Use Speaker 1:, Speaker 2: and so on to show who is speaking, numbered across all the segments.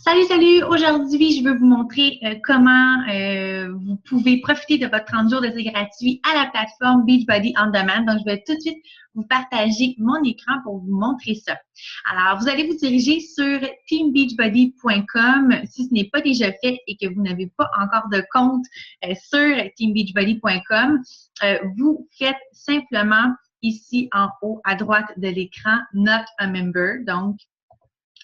Speaker 1: Salut, salut! Aujourd'hui, je veux vous montrer comment vous pouvez profiter de votre 30 jours d'essai gratuit à la plateforme Beachbody On Demand. Donc, je vais tout de suite vous partager mon écran pour vous montrer ça. Alors, vous allez vous diriger sur teambeachbody.com si ce n'est pas déjà fait et que vous n'avez pas encore de compte sur teambeachbody.com. Vous faites simplement ici en haut à droite de l'écran « Not a member ». Donc,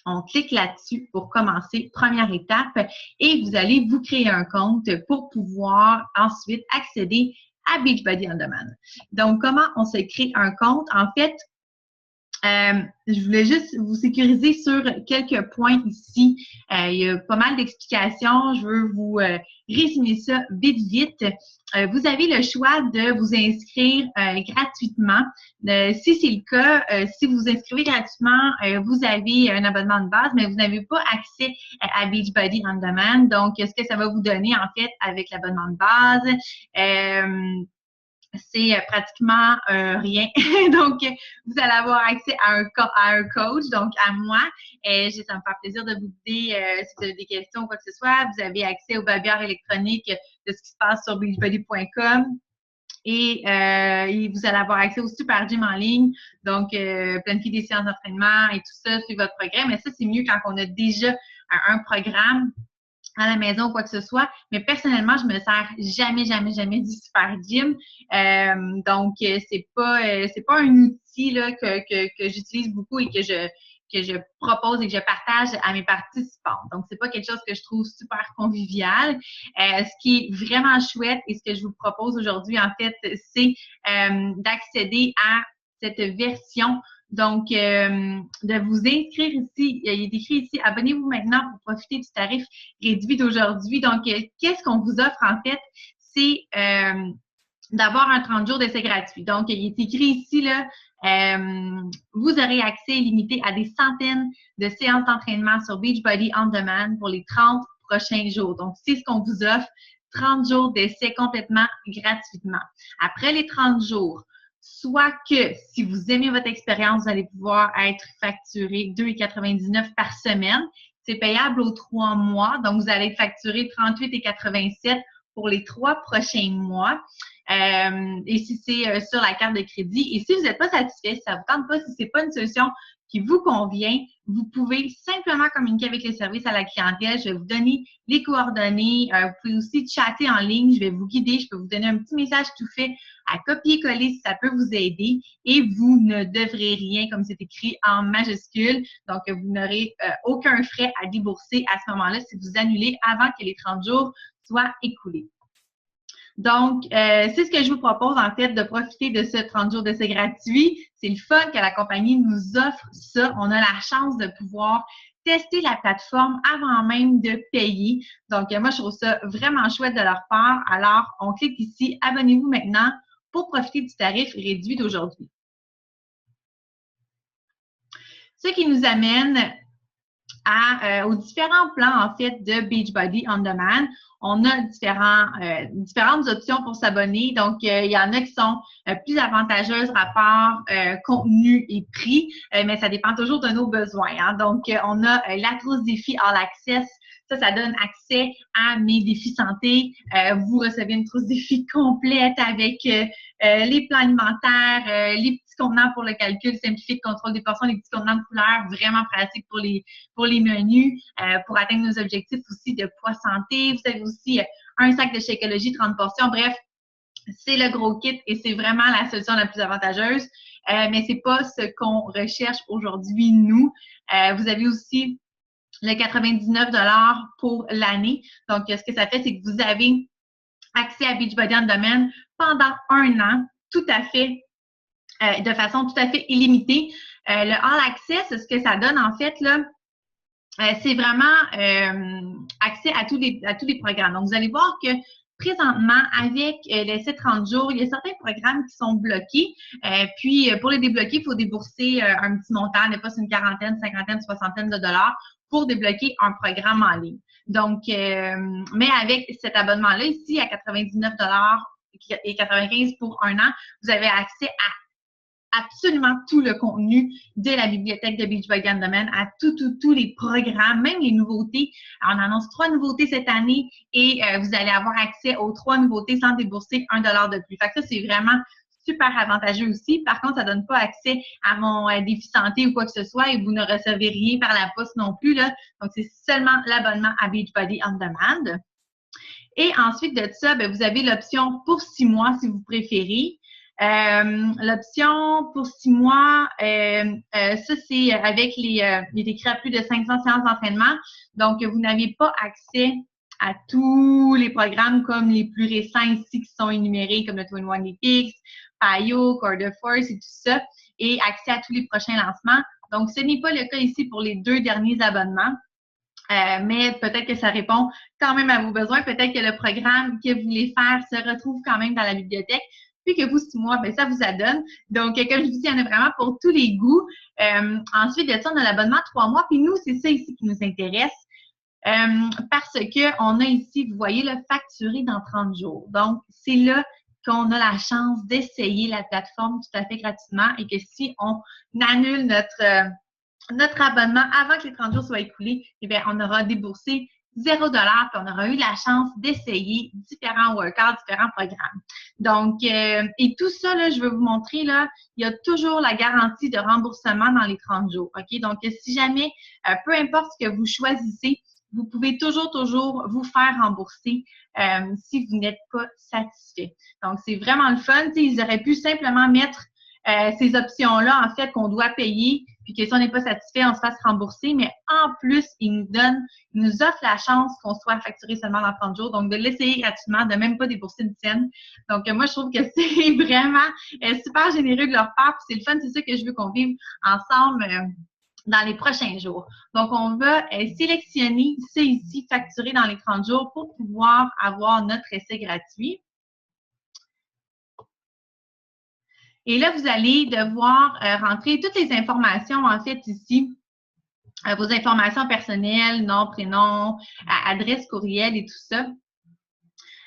Speaker 1: on clique là-dessus pour commencer, première étape, et vous allez vous créer un compte pour pouvoir ensuite accéder à Beachbody On Demand. Donc, comment on se crée un compte? En fait, je voulais juste vous sécuriser sur quelques points ici. Il y a pas mal d'explications. Je veux vous résumer ça vite. Vous avez le choix de vous inscrire gratuitement. Si c'est le cas, si vous vous inscrivez gratuitement, vous avez un abonnement de base, mais vous n'avez pas accès à Beachbody On Demand. Donc, ce que ça va vous donner, en fait, avec l'abonnement de base, c'est pratiquement rien. Donc, vous allez avoir accès à un coach, donc à moi. Et ça me fait plaisir de vous aider si vous avez des questions ou quoi que ce soit. Vous avez accès au babillard électronique de ce qui se passe sur beachbody.com. Et vous allez avoir accès au Super Gym en ligne, donc planifier des séances d'entraînement et tout ça, suivre votre programme. Mais ça, c'est mieux quand on a déjà un programme à la maison ou quoi que ce soit. Mais personnellement, je me sers jamais du Super Gym. Donc, c'est pas un outil là, que j'utilise beaucoup et que je propose et que je partage à mes participants. Donc, c'est pas quelque chose que je trouve super convivial. Ce qui est vraiment chouette et ce que je vous propose aujourd'hui, en fait, c'est d'accéder à cette version. Donc, de vous inscrire ici, il est écrit ici, abonnez-vous maintenant pour profiter du tarif réduit d'aujourd'hui. Donc, qu'est-ce qu'on vous offre en fait? C'est d'avoir un 30 jours d'essai gratuit. Donc, il est écrit ici, là, vous aurez accès illimité à des centaines de séances d'entraînement sur Beachbody On Demand pour les 30 prochains jours. Donc, c'est ce qu'on vous offre, 30 jours d'essai complètement gratuitement. Après les 30 jours, soit que si vous aimez votre expérience, vous allez pouvoir être facturé 2,99 par semaine. C'est payable aux 3 mois. Donc, vous allez être facturé 38,87 pour les 3 prochains mois. Et si c'est sur la carte de crédit. Et si vous n'êtes pas satisfait, si ça ne vous tente pas, si ce n'est pas une solution qui vous convient, vous pouvez simplement communiquer avec les services à la clientèle. Je vais vous donner les coordonnées. Vous pouvez aussi chatter en ligne. Je vais vous guider. Je peux vous donner un petit message tout fait à copier-coller si ça peut vous aider. Et vous ne devrez rien, comme c'est écrit en majuscule. Donc, vous n'aurez aucun frais à débourser à ce moment-là si vous annulez avant que les 30 jours soient écoulés. Donc, c'est ce que je vous propose, en fait, de profiter de ce 30 jours d'essai gratuit. C'est le fun que la compagnie nous offre ça. On a la chance de pouvoir tester la plateforme avant même de payer. Donc, moi, je trouve ça vraiment chouette de leur part. Alors, on clique ici « Abonnez-vous maintenant » pour profiter du tarif réduit d'aujourd'hui. Ce qui nous amène aux différents plans, en fait, de Beachbody On Demand. On a différentes options pour s'abonner. Donc, il y en a qui sont plus avantageuses rapport contenu et prix, mais ça dépend toujours de nos besoins. Hein. Donc, on a la trousse défi All Access. Ça donne accès à mes défis santé. Vous recevez une trousse défi complète avec les plans alimentaires, les petits contenants pour le calcul simplifié de contrôle des portions, les petits contenants de couleurs, vraiment pratiques pour les menus, pour atteindre nos objectifs aussi de poids santé. Vous avez aussi un sac de Shakeology, 30 portions. Bref, c'est le gros kit et c'est vraiment la solution la plus avantageuse. Mais c'est pas ce qu'on recherche aujourd'hui, nous. Vous avez aussi le 99 $ pour l'année. Donc, ce que ça fait, c'est que vous avez accès à Beachbody On Demand pendant 1 an, tout à fait, de façon tout à fait illimitée. Le All Access, ce que ça donne, en fait, là, c'est vraiment accès à tous les programmes. Donc, vous allez voir que présentement, avec l'essai 30 jours, il y a certains programmes qui sont bloqués. Puis, pour les débloquer, il faut débourser un petit montant, des fois c'est une quarantaine, cinquantaine, soixantaine de dollars pour débloquer un programme en ligne. Donc, mais avec cet abonnement-là, ici, à 99 $ et 95 pour 1 an, vous avez accès à absolument tout le contenu de la bibliothèque de Beachbody On Demand, à tous les programmes, même les nouveautés. Alors, on annonce 3 nouveautés cette année et vous allez avoir accès aux 3 nouveautés sans débourser $1 de plus. Fait que ça, c'est vraiment super avantageux aussi. Par contre, ça ne donne pas accès à mon défi santé ou quoi que ce soit et vous ne recevez rien par la poste non plus, là. Donc, c'est seulement l'abonnement à Beachbody On Demand. Et ensuite de ça, bien, vous avez l'option pour 6 mois si vous préférez. L'option pour 6 mois, ça c'est avec il est écrit à plus de 500 séances d'entraînement. Donc, vous n'avez pas accès à tous les programmes comme les plus récents ici qui sont énumérés, comme le 21 Olympics, PiYo, Core de Force et tout ça, et accès à tous les prochains lancements. Donc, ce n'est pas le cas ici pour les 2 derniers abonnements. Mais peut-être que ça répond quand même à vos besoins. Peut-être que le programme que vous voulez faire se retrouve quand même dans la bibliothèque. Puis que vous, 6 mois, bien, ça vous adonne. Donc, comme je vous dis, il y en a vraiment pour tous les goûts. Ensuite de ça, on a l'abonnement 3 mois. Puis nous, c'est ça ici qui nous intéresse. Parce qu'on a ici, vous voyez, le facturé dans 30 jours. Donc, c'est là qu'on a la chance d'essayer la plateforme tout à fait gratuitement et que si on annule notre abonnement avant que les 30 jours soient écoulés, eh bien, on aura déboursé $0 puis on aura eu la chance d'essayer différents workouts, différents programmes. Donc, et tout ça, là, je vais vous montrer, là, il y a toujours la garantie de remboursement dans les 30 jours. OK? Donc, si jamais, peu importe ce que vous choisissez, vous pouvez toujours vous faire rembourser si vous n'êtes pas satisfait. Donc, c'est vraiment le fun. T'sais, ils auraient pu simplement mettre ces options-là, en fait, qu'on doit payer, puis que si on n'est pas satisfait, on se fasse rembourser. Mais en plus, ils nous offrent la chance qu'on soit facturé seulement dans 30 jours. Donc, de l'essayer gratuitement, de même pas débourser une scène. Donc, moi, je trouve que c'est vraiment super généreux de leur part. Puis c'est le fun, c'est ça que je veux qu'on vive ensemble dans les prochains jours. Donc, on va sélectionner ça ici, facturé dans les 30 jours pour pouvoir avoir notre essai gratuit. Et là, vous allez devoir rentrer toutes les informations, en fait, ici. Vos informations personnelles, nom, prénom, adresse, courriel et tout ça.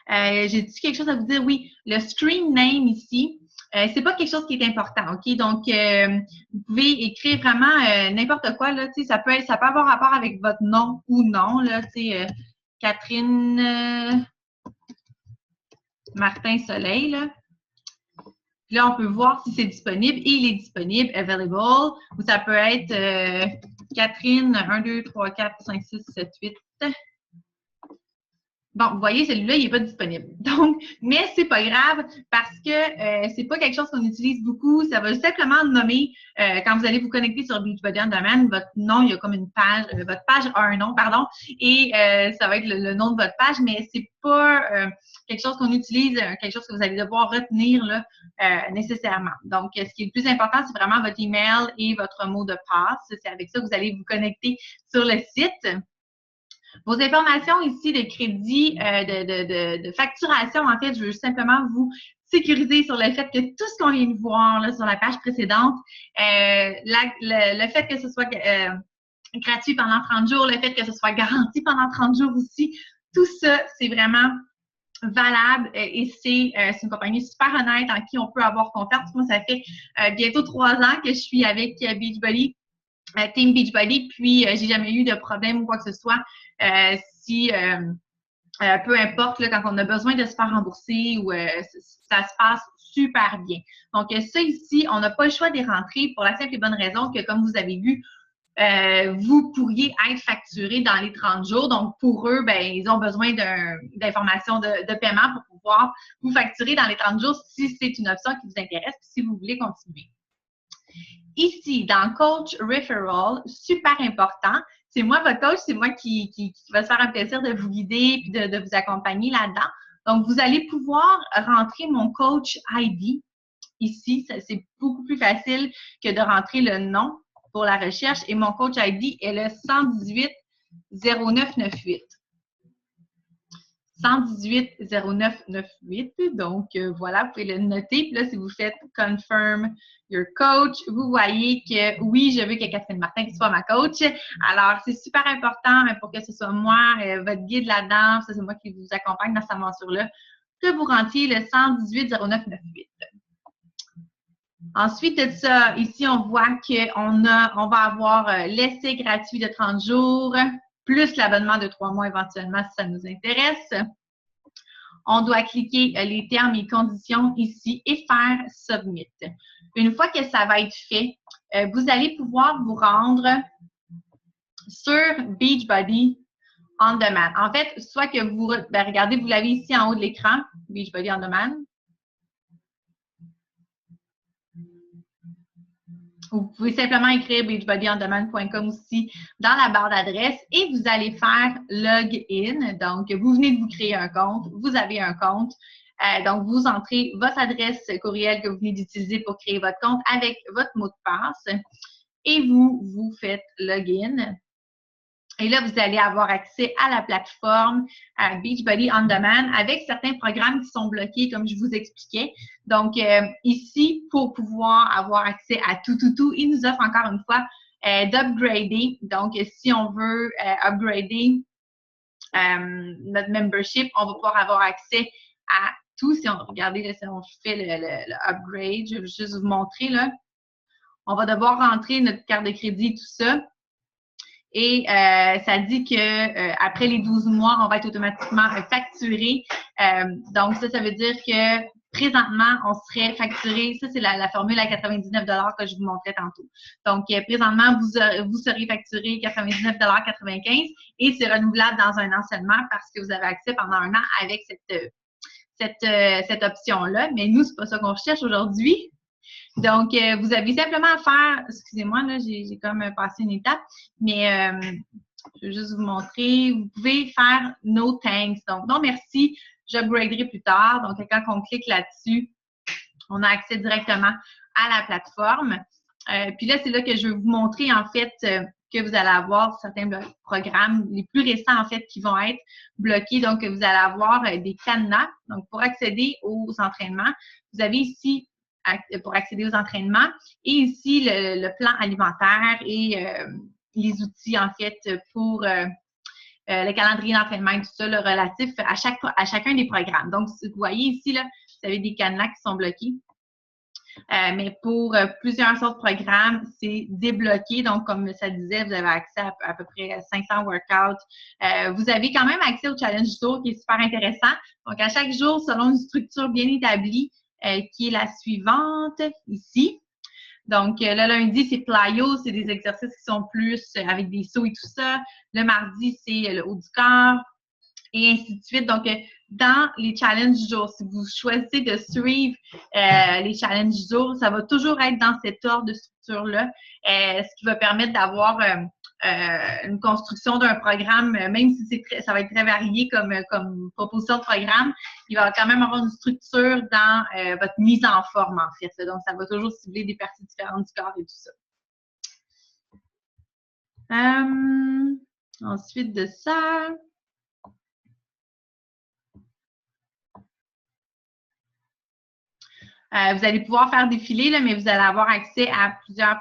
Speaker 1: J'ai dit quelque chose à vous dire? Oui, le screen name ici, c'est pas quelque chose qui est important, OK? Donc, vous pouvez écrire vraiment n'importe quoi, là, tu sais, ça peut avoir rapport avec votre nom ou non, là, tu sais, Catherine Martin Soleil, là. Puis là, on peut voir si c'est disponible et il est disponible, available, ou ça peut être Catherine 1, 2, 3, 4, 5, 6, 7, 8. Bon, vous voyez, celui-là, il n'est pas disponible. Donc, mais c'est pas grave parce que c'est pas quelque chose qu'on utilise beaucoup. Ça va simplement nommer, quand vous allez vous connecter sur Beachbody On Demand, votre nom, il y a comme une page, votre page a un nom, pardon, et ça va être le nom de votre page, mais c'est pas quelque chose qu'on utilise, quelque chose que vous allez devoir retenir là, nécessairement. Donc, ce qui est le plus important, c'est vraiment votre email et votre mot de passe. C'est avec ça que vous allez vous connecter sur le site. Vos informations ici de crédit, de facturation, en fait, je veux simplement vous sécuriser sur le fait que tout ce qu'on vient de voir là, sur la page précédente, le fait que ce soit gratuit pendant 30 jours, le fait que ce soit garanti pendant 30 jours aussi, tout ça, c'est vraiment valable et c'est une compagnie super honnête en qui on peut avoir confiance. Moi, ça fait bientôt 3 ans que je suis avec Beachbody. Team Beachbody, puis j'ai jamais eu de problème ou quoi que ce soit. Peu importe, là, quand on a besoin de se faire rembourser ou ça se passe super bien. Donc, ça ici, on n'a pas le choix d'y rentrer pour la simple et bonne raison que, comme vous avez vu, vous pourriez être facturé dans les 30 jours. Donc, pour eux, ben, ils ont besoin d'informations de paiement pour pouvoir vous facturer dans les 30 jours si c'est une option qui vous intéresse et si vous voulez continuer. Ici, dans Coach Referral, super important, c'est moi votre coach, c'est moi qui va se faire un plaisir de vous guider et de vous accompagner là-dedans. Donc, vous allez pouvoir rentrer mon coach ID ici. C'est beaucoup plus facile que de rentrer le nom pour la recherche. Et mon coach ID est le 118 0998. 118 0998. Donc, voilà, vous pouvez le noter. Puis là, si vous faites « Confirm your coach », vous voyez que oui, je veux que Catherine Martin soit ma coach. Alors, c'est super important pour que ce soit moi, votre guide là-dedans, c'est moi qui vous accompagne dans cette aventure-là, que vous rentiez le 118 0998. Ensuite de ça, ici, on voit qu'on va avoir l'essai gratuit de 30 jours, plus l'abonnement de 3 mois éventuellement si ça nous intéresse. On doit cliquer les termes et conditions ici et faire Submit. Une fois que ça va être fait, vous allez pouvoir vous rendre sur Beachbody On Demand. En fait, soit que vous, regardez, vous l'avez ici en haut de l'écran, Beachbody On Demand. Vous pouvez simplement écrire beachbodyondemand.com aussi dans la barre d'adresse et vous allez faire Login. Donc, vous venez de vous créer un compte, vous avez un compte. Donc, vous entrez votre adresse courriel que vous venez d'utiliser pour créer votre compte avec votre mot de passe et vous faites Login. Et là, vous allez avoir accès à la plateforme Beachbody On Demand avec certains programmes qui sont bloqués, comme je vous expliquais. Donc, ici, pour pouvoir avoir accès à tout, il nous offre encore une fois d'upgrader. Donc, si on veut upgrader notre membership, on va pouvoir avoir accès à tout. Si on regardez, là, si on fait le upgrade, je vais juste vous montrer, là. On va devoir rentrer notre carte de crédit, tout ça. Et ça dit que après les 12 mois, on va être automatiquement facturé. Donc, ça veut dire que présentement, on serait facturé. Ça, c'est la formule à 99 $ que je vous montrais tantôt. Donc, présentement, vous serez facturé 99,95 $ et c'est renouvelable dans un an seulement parce que vous avez accès pendant un an avec cette option-là. Mais nous, c'est pas ça qu'on recherche aujourd'hui. Donc, vous avez simplement à faire, excusez-moi, là, j'ai comme passé une étape, mais je vais juste vous montrer. Vous pouvez faire No thanks. Donc, non merci, j'upgraderai plus tard. Donc, quand on clique là-dessus, on a accès directement à la plateforme. Puis là, c'est là que je vais vous montrer, en fait, que vous allez avoir certains programmes, les plus récents, en fait, qui vont être bloqués. Donc, vous allez avoir des cadenas. Donc, pour accéder aux entraînements, vous avez ici pour accéder aux entraînements. Et ici, le plan alimentaire et les outils, en fait, pour le calendrier d'entraînement et tout ça, le relatif à chacun des programmes. Donc, vous voyez ici, là, vous avez des cadenas qui sont bloqués. Mais pour plusieurs autres programmes, c'est débloqué. Donc, comme ça disait, vous avez accès à peu près 500 workouts. Vous avez quand même accès au challenge du jour qui est super intéressant. Donc, à chaque jour, selon une structure bien établie, qui est la suivante ici. Donc, le lundi, c'est plyo, c'est des exercices qui sont plus avec des sauts et tout ça. Le mardi, c'est le haut du corps et ainsi de suite. Donc, dans les challenges du jour, si vous choisissez de suivre les challenges du jour, ça va toujours être dans cet ordre de structure-là, ce qui va permettre d'avoir une construction d'un programme, même si ça va être très varié comme proposition de programme, il va quand même avoir une structure dans votre mise en forme, en fait. Donc, ça va toujours cibler des parties différentes du corps et tout ça. Ensuite de ça, vous allez pouvoir faire défiler, là, mais vous allez avoir accès à plusieurs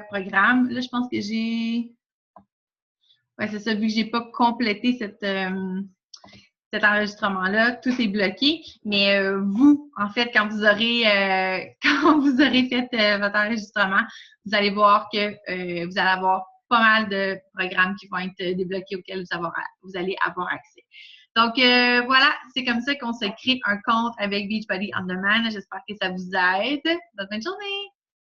Speaker 1: programmes. Là, je pense que j'ai... Oui, c'est ça, vu que je n'ai pas complété cet enregistrement-là, tout est bloqué. Mais vous, en fait, quand vous aurez fait votre enregistrement, vous allez voir que vous allez avoir pas mal de programmes qui vont être débloqués auxquels vous allez avoir accès. Donc, voilà, c'est comme ça qu'on se crée un compte avec Beachbody On Demand. J'espère que ça vous aide. Bonne journée!